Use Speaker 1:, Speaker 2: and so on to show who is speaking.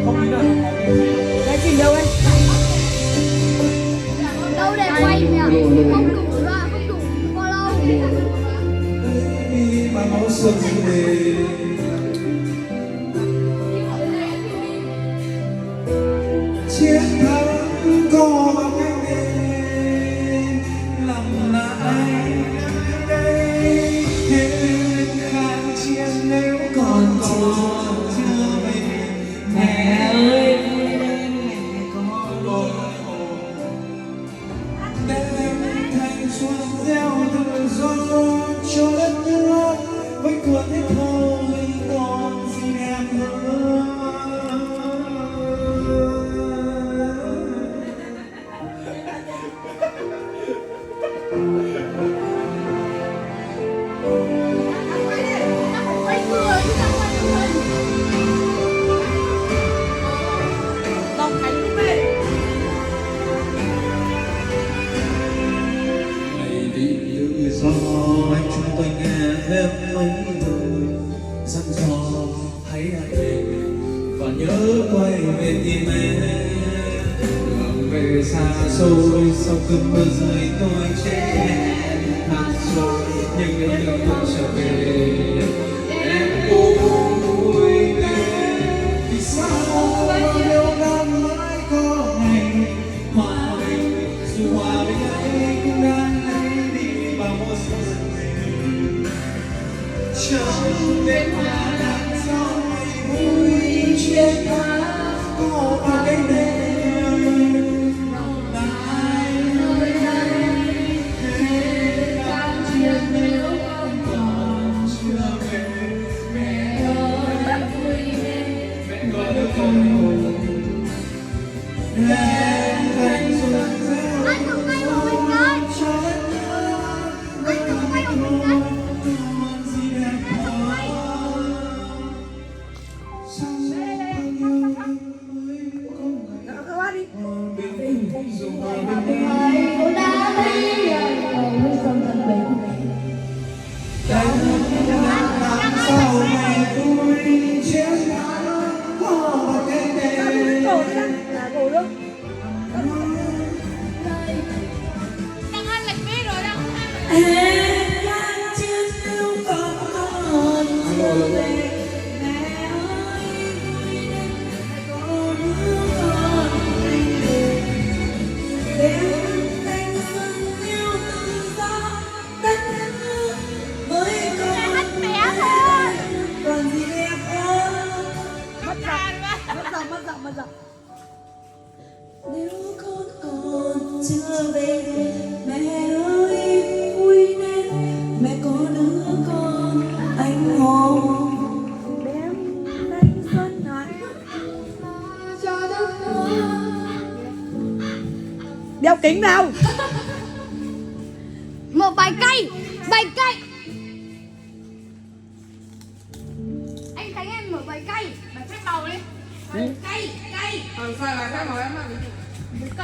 Speaker 1: Không đi đâu.
Speaker 2: Đây chỉnh đâu đây?
Speaker 3: Đâu để quay mẹ không đủ ra không đủ follow.
Speaker 1: Mà máu sương về chiến thắng có bằng cách đêm làm lại đây hết kháng chiến nếu còn chưa về mẹ ơi mẹ có lỗi đem thanh xuân gieo tự do cho đất nước với cuốn hết thôi còn gì đẹp hơn.
Speaker 3: Quay người chứ sao quay người.
Speaker 2: Lòng cánh đi về.
Speaker 1: Ngày đi tự do anh chúng tôi nghe thêm mấy lời dặn dò hãy về và nhớ quay về tìm em đường về xa xôi sau cơn mưa rơi tôi chết thật rồi nhưng em đừng không trở về em vui lên vì sao bao nhiêu năm mãi có ngày hòa bình dù hòa bình ấy cũng đã lấy đi bao mối sầu tình chẳng để mà làm sao ngày vui chiến thắng có bao cái đêm lại nơi đây hết kháng chiến nếu không còn chưa về mẹ ơi mẹ có được không em thanh xuân gieo
Speaker 3: Anh đừng quay một mình cái.
Speaker 1: cho đất nước
Speaker 3: Anh đừng quay một mình cái.
Speaker 1: còn gì đẹp hơn sau bao nhiêu năm mới có ngày
Speaker 2: Các bác đi.
Speaker 1: hòa bình dù hòa bình ấy
Speaker 3: Cô đã thấy rồi không thân bình.
Speaker 1: làm sao ngày vui chiến thắng có một cái đêm
Speaker 2: Cổ đi đang. Là cổ đâu?
Speaker 3: Đang ăn lệch biết rồi đang.
Speaker 2: Em đang chiến nếu còn chưa về. Mẹ ơi vui lên có đứa con anh về. Đêm thanh xuân yêu tự do đất nước mới có
Speaker 3: Hát bé thôi.
Speaker 2: còn gì đẹp hơn. Mất giọng. Nếu con còn chưa về mẹ ơi vui lên mẹ có đứa con anh hùng đem thanh xuân nói cho đất nước. Đeo kính nào.
Speaker 3: Mở bài cay. Anh Khánh em mở bài cay. Bài phép màu đi. Bài cay.
Speaker 4: Sao là sao mà em